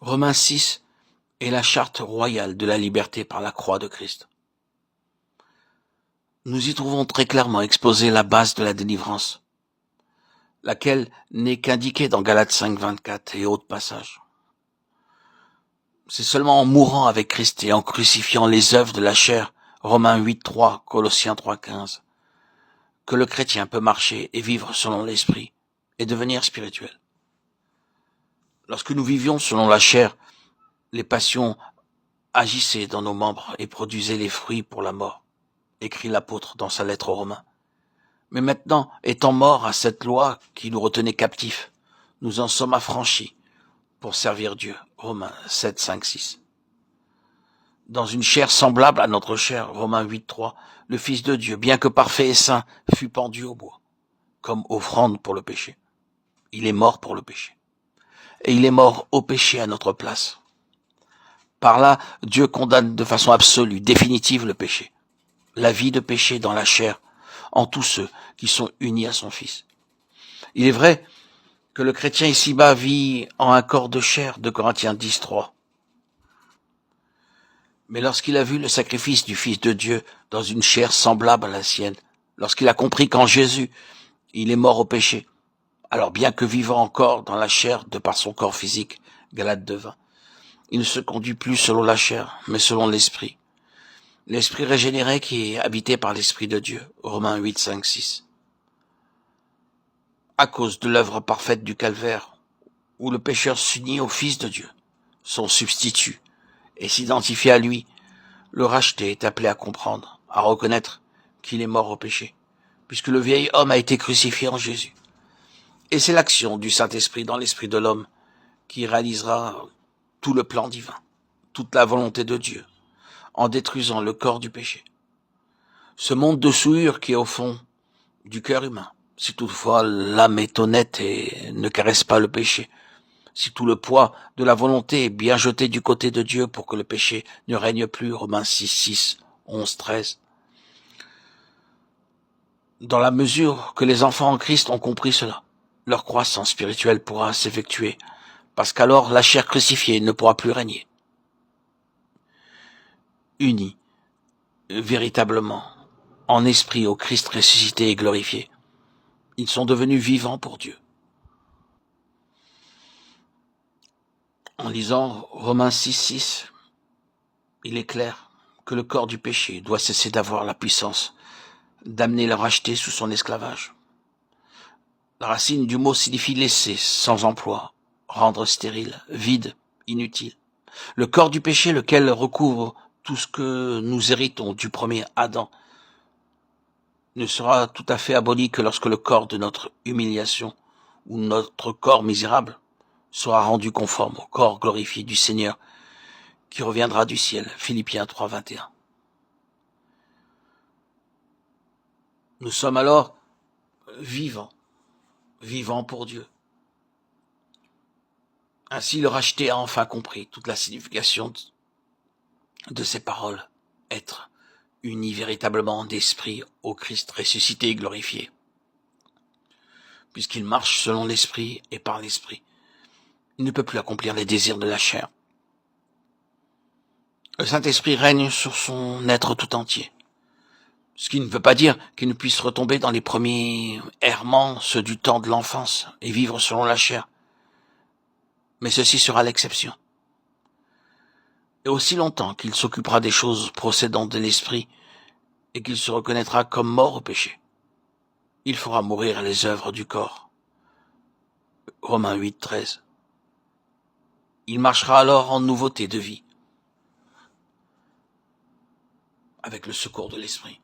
Romains 6 est la charte royale de la liberté par la croix de Christ. Nous y trouvons très clairement exposée la base de la délivrance, laquelle n'est qu'indiquée dans Galates 5, 24 et autres passages. C'est seulement en mourant avec Christ et en crucifiant les œuvres de la chair, Romains 8, 3, Colossiens 3, 15, que le chrétien peut marcher et vivre selon l'esprit et devenir spirituel. Lorsque nous vivions selon la chair, les passions agissaient dans nos membres et produisaient les fruits pour la mort, écrit l'apôtre dans sa lettre aux Romains. Mais maintenant, étant morts à cette loi qui nous retenait captifs, nous en sommes affranchis pour servir Dieu. Romains 7, 5, 6. Dans une chair semblable à notre chair, Romains 8, 3, le Fils de Dieu, bien que parfait et saint, fut pendu au bois, comme offrande pour le péché. Il est mort pour le péché. Et il est mort au péché à notre place. Par là, Dieu condamne de façon absolue, définitive le péché. La vie de péché dans la chair, en tous ceux qui sont unis à son Fils. Il est vrai que le chrétien ici-bas vit en un corps de chair, de Corinthiens 10, 3. Mais lorsqu'il a vu le sacrifice du Fils de Dieu dans une chair semblable à la sienne, lorsqu'il a compris qu'en Jésus, il est mort au péché, alors bien que vivant encore dans la chair de par son corps physique, Galates 2, 20, il ne se conduit plus selon la chair, mais selon l'esprit. L'esprit régénéré qui est habité par l'Esprit de Dieu, Romains 8, 5, 6. À cause de l'œuvre parfaite du calvaire, où le pécheur s'unit au Fils de Dieu, son substitut, et s'identifie à lui, le racheté est appelé à comprendre, à reconnaître qu'il est mort au péché, puisque le vieil homme a été crucifié en Jésus. Et c'est l'action du Saint-Esprit dans l'esprit de l'homme qui réalisera tout le plan divin, toute la volonté de Dieu, en détruisant le corps du péché. Ce monde de souillure qui est au fond du cœur humain, si toutefois l'âme est honnête et ne caresse pas le péché, si tout le poids de la volonté est bien jeté du côté de Dieu pour que le péché ne règne plus, Romains 6, 6, 11, 13. Dans la mesure que les enfants en Christ ont compris cela, leur croissance spirituelle pourra s'effectuer, parce qu'alors la chair crucifiée ne pourra plus régner. Unis, véritablement, en esprit au Christ ressuscité et glorifié, ils sont devenus vivants pour Dieu. En lisant Romains 6, 6, il est clair que le corps du péché doit cesser d'avoir la puissance d'amener le racheté sous son esclavage. La racine du mot signifie laisser, sans emploi, rendre stérile, vide, inutile. Le corps du péché, lequel recouvre tout ce que nous héritons du premier Adam, ne sera tout à fait aboli que lorsque le corps de notre humiliation ou notre corps misérable sera rendu conforme au corps glorifié du Seigneur qui reviendra du ciel. Philippiens 3, 21. Nous sommes alors vivants pour Dieu. Ainsi, le racheté a enfin compris toute la signification de ces paroles, être unis véritablement d'esprit au Christ ressuscité et glorifié. Puisqu'il marche selon l'esprit et par l'esprit, il ne peut plus accomplir les désirs de la chair. Le Saint-Esprit règne sur son être tout entier. Ce qui ne veut pas dire qu'il ne puisse retomber dans les premiers errements, ceux du temps de l'enfance, et vivre selon la chair. Mais ceci sera l'exception. Et aussi longtemps qu'il s'occupera des choses procédant de l'esprit, et qu'il se reconnaîtra comme mort au péché, il fera mourir les œuvres du corps. Romains 8, 13. Il marchera alors en nouveauté de vie, avec le secours de l'esprit.